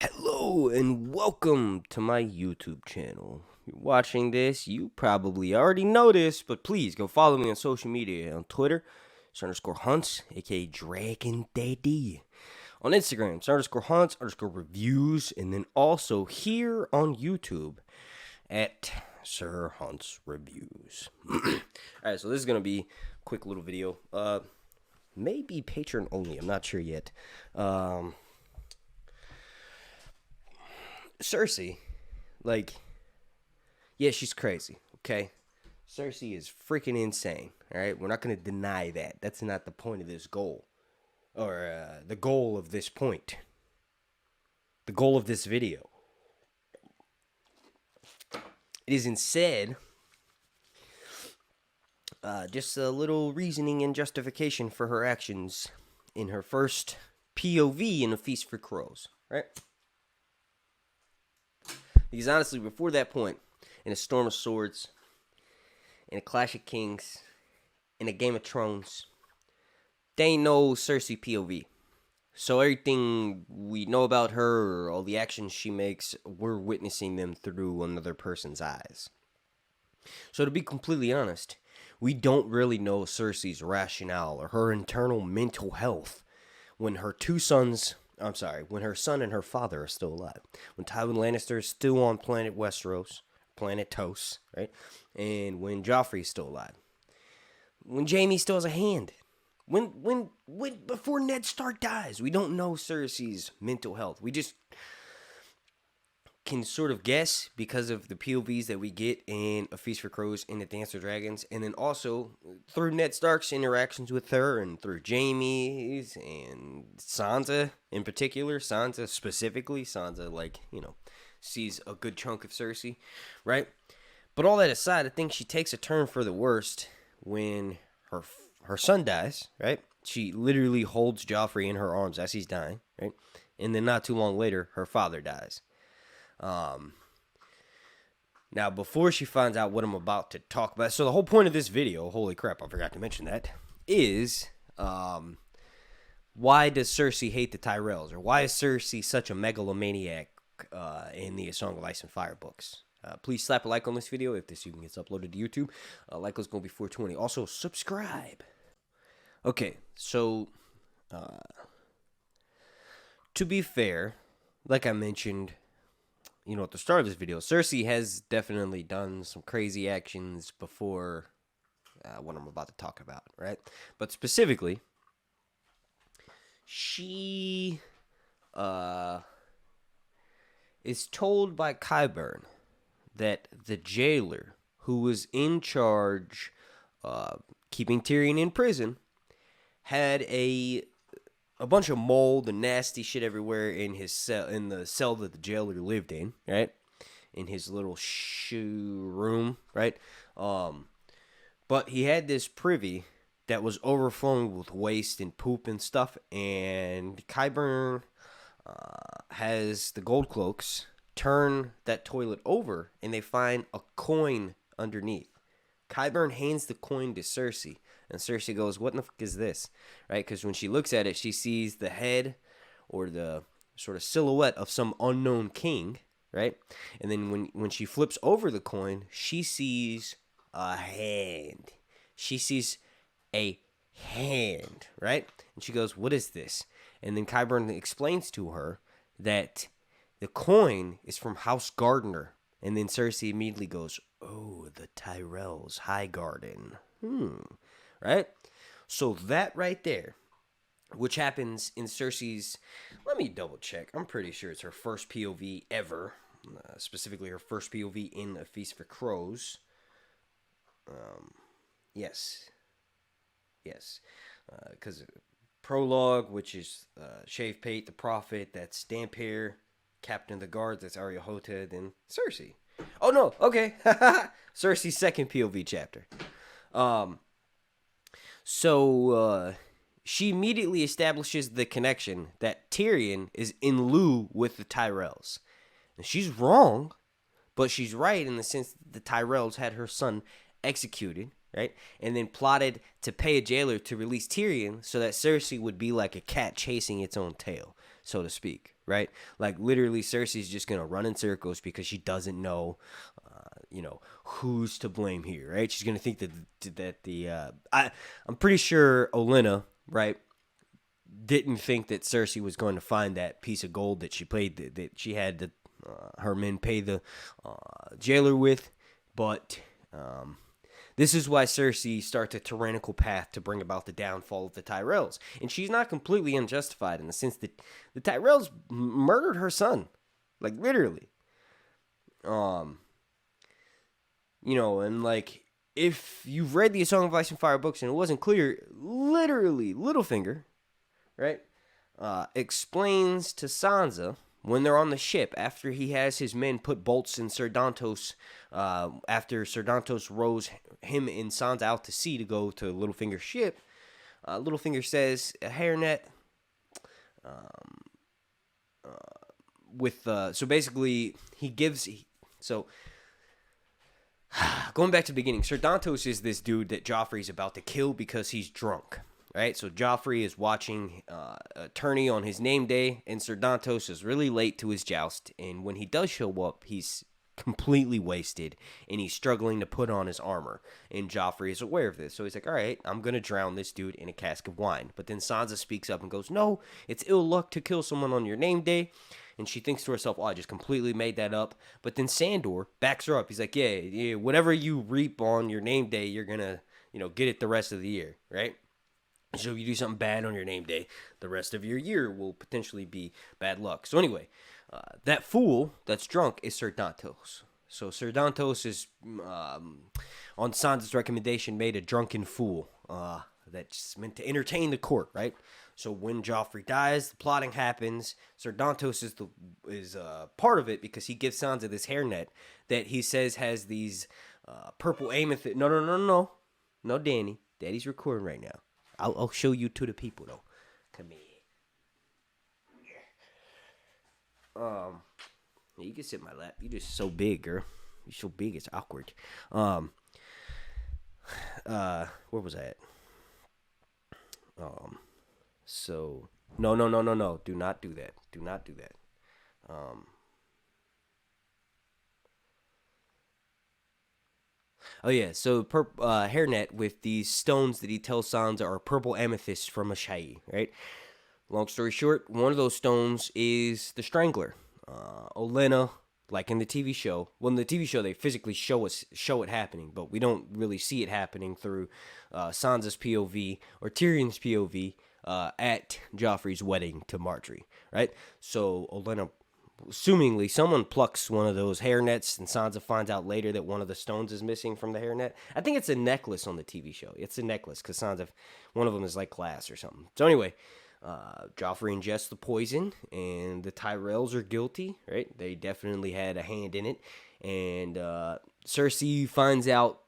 Hello and welcome to my YouTube channel. If you're watching this, you probably already know this, but please go follow me on social media. On Twitter, _Hunts, aka Dragon Daddy. On Instagram, _Hunts, _reviews, and then also here on YouTube at Sir Hunts Reviews. Alright, so this is gonna be a quick little video. Maybe Patreon only, I'm not sure yet. Cersei, yeah, she's crazy, okay? Cersei is freaking insane, all right? We're not going to deny that. That's not the point of this goal, or the goal of this point. The goal of this video. It is instead just a little reasoning and justification for her actions in her first POV in A Feast for Crows, right? Because honestly, before that point, in A Storm of Swords, in A Clash of Kings, in A Game of Thrones, they ain't no Cersei POV. So everything we know about her, or all the actions she makes, we're witnessing them through another person's eyes. So to be completely honest, we don't really know Cersei's rationale or her internal mental health when her when her son and her father are still alive. When Tywin Lannister is still on planet Westeros, planet Tos, right? And when Joffrey is still alive. When Jaime still has a hand. When before Ned Stark dies. We don't know Cersei's mental health. We just can sort of guess because of the POVs that we get in A Feast for Crows and The Dance of Dragons, and then also through Ned Stark's interactions with her, and through Jaime's and Sansa in particular. Sansa specifically. Sansa, sees a good chunk of Cersei, right? But all that aside, I think she takes a turn for the worst when her son dies, right? She literally holds Joffrey in her arms as he's dying, right? And then not too long later, her father dies. Now, before she finds out what I'm about to talk about, so the whole point of this video, holy crap, I forgot to mention that, is, why does Cersei hate the Tyrells? Or why is Cersei such a megalomaniac, in the A Song of Ice and Fire books? Please slap a like on this video if this even gets uploaded to YouTube. Like was going to be 420. Also, subscribe. Okay, so, to be fair, like I mentioned, at the start of this video, Cersei has definitely done some crazy actions before what I'm about to talk about, right? But specifically, she is told by Qyburn that the jailer who was in charge keeping Tyrion in prison had a bunch of mold and nasty shit everywhere in his cell, in the cell that the jailer lived in, right? In his little shoe room, right? But he had this privy that was overflowing with waste and poop and stuff, and Qyburn has the gold cloaks turn that toilet over, and they find a coin underneath. Qyburn hands the coin to Cersei, and Cersei goes, "What the fuck is this?" Right? Because when she looks at it, she sees the head or the sort of silhouette of some unknown king, right? And then when she flips over the coin, she sees a hand. She sees a hand, right? And she goes, "What is this?" And then Qyburn explains to her that the coin is from House Gardner. And then Cersei immediately goes, "Oh, the Tyrells High Garden." Right? So that right there, which happens in Cersei's, let me double check. I'm pretty sure it's her first POV ever. Specifically her first POV in A Feast for Crows. Yes. Because prologue, which is Shave Pate, the Prophet, that's Damphair, Captain of the Guards, that's Arya Hota, then Cersei. Oh no, okay. Cersei's second POV chapter. So she immediately establishes the connection that Tyrion is in lieu with the Tyrells. And she's wrong, but she's right in the sense that the Tyrells had her son executed, right? And then plotted to pay a jailer to release Tyrion so that Cersei would be like a cat chasing its own tail, so to speak, right? Like, literally, Cersei's just going to run in circles because she doesn't know, who's to blame here, right? She's going to think I'm pretty sure Olenna, right, didn't think that Cersei was going to find that piece of gold that she paid, that she had her men pay the jailer with, but this is why Cersei starts a tyrannical path to bring about the downfall of the Tyrells. And she's not completely unjustified in the sense that the Tyrells murdered her son. Like, literally. And like, if you've read the A Song of Ice and Fire books and it wasn't clear, literally, Littlefinger, right, explains to Sansa when they're on the ship, after he has his men put bolts in Ser Dantos, after Ser Dantos rows him and Sansa out to sea to go to Littlefinger's ship, Littlefinger says a hairnet so basically going back to the beginning, Ser Dantos is this dude that Joffrey's about to kill because he's drunk. Right, so Joffrey is watching a tourney on his name day, and Ser Dantos is really late to his joust. And when he does show up, he's completely wasted, and he's struggling to put on his armor. And Joffrey is aware of this, so he's like, all right, I'm going to drown this dude in a cask of wine. But then Sansa speaks up and goes, no, it's ill luck to kill someone on your name day. And she thinks to herself, oh, I just completely made that up. But then Sandor backs her up. He's like, yeah, whatever you reap on your name day, you're going to, get it the rest of the year, right? So if you do something bad on your name day, the rest of your year will potentially be bad luck. So anyway, that fool that's drunk is Ser Dantos. So Ser Dantos is, on Sansa's recommendation, made a drunken fool that's meant to entertain the court, right? So when Joffrey dies, the plotting happens. Ser Dantos is part of it because he gives Sansa this hairnet that he says has these purple amethyst. No, Danny. Daddy's recording right now. I'll show you to the people, though. Come here. You can sit in my lap. You're just so big, girl. You're so big, it's awkward. Where was I at? So, no. Do not do that. Do not do that. Oh, yeah, so hairnet with these stones that he tells Sansa are purple amethysts from Ashai, right? Long story short, one of those stones is the Strangler. Olenna, like in the TV show, well, in the TV show, they physically show it happening, but we don't really see it happening through Sansa's POV or Tyrion's POV at Joffrey's wedding to Marjorie, right? So Olenna, assumingly, someone plucks one of those hairnets, and Sansa finds out later that one of the stones is missing from the hairnet. I think it's a necklace on the TV show. It's a necklace, because Sansa, one of them is like glass or something. So anyway, Joffrey ingests the poison, and the Tyrells are guilty, right? They definitely had a hand in it. And Cersei finds out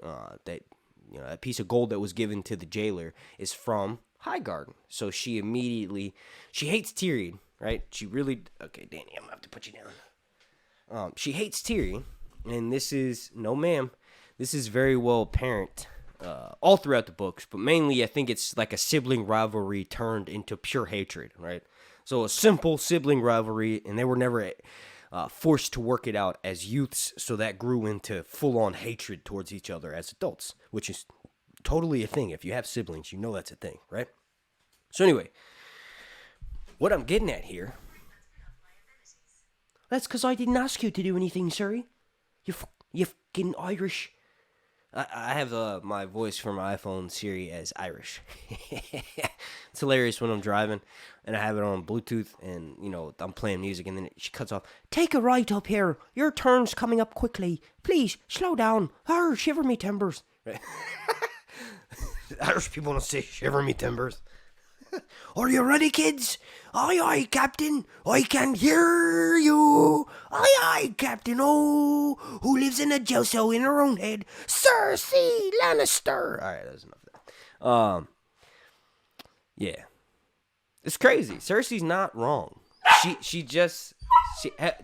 that a piece of gold that was given to the jailer is from Highgarden. So she hates Tyrion. Right? She really... Okay, Danny, I'm going to have to put you down. She hates Tyrion, and this is... No, ma'am. This is very well apparent all throughout the books, but mainly I think it's like a sibling rivalry turned into pure hatred, right? So a simple sibling rivalry, and they were never forced to work it out as youths, so that grew into full-on hatred towards each other as adults, which is totally a thing. If you have siblings, you know that's a thing, right? So anyway... What I'm getting at here... That's because I didn't ask you to do anything, sir. You fucking Irish. I have my voice for my iPhone Siri as Irish. It's hilarious when I'm driving, and I have it on Bluetooth, and, I'm playing music, and then she cuts off. Take a right up here. Your turn's coming up quickly. Please, slow down. Shiver me timbers. Right? Irish people don't say shiver me timbers. Are you ready, kids? Aye, aye, Captain. I can hear you. Aye, aye, Captain. Oh, who lives in a Joso in her own head? Cersei Lannister. All right, that's enough of that. Yeah. It's crazy. Cersei's not wrong.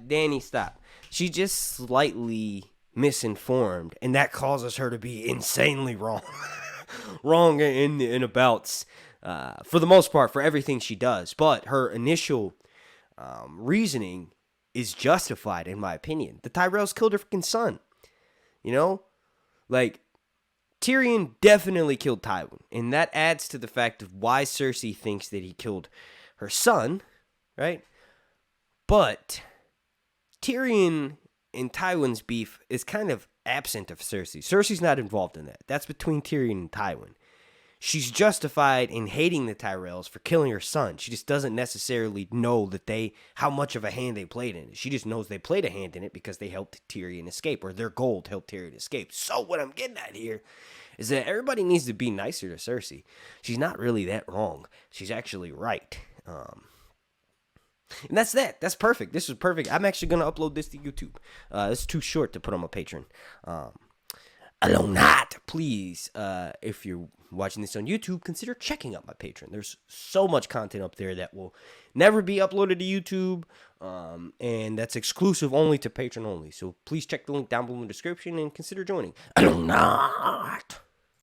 Danny, stop. She's just slightly misinformed, and that causes her to be insanely wrong. Wrong in abouts. For the most part, for everything she does. But her initial reasoning is justified, in my opinion. The Tyrells killed her freaking son. You know? Like, Tyrion definitely killed Tywin. And that adds to the fact of why Cersei thinks that he killed her son, right? But Tyrion and Tywin's beef is kind of absent of Cersei. Cersei's not involved in that. That's between Tyrion and Tywin. She's justified in hating the Tyrells for killing her son. She just doesn't necessarily know that how much of a hand they played in it. She just knows they played a hand in it because they helped Tyrion escape, or their goal to help Tyrion escape. So what I'm getting at here is that everybody needs to be nicer to Cersei. She's not really that wrong. She's actually right. And that's that. That's perfect. This is perfect. I'm actually going to upload this to YouTube. It's too short to put on my Patreon. AnaaaRodarte, please, if you're watching this on YouTube, consider checking out my Patreon. There's so much content up there that will never be uploaded to YouTube, and that's exclusive only to Patreon only. So please check the link down below in the description and consider joining. AnaaaRodarte.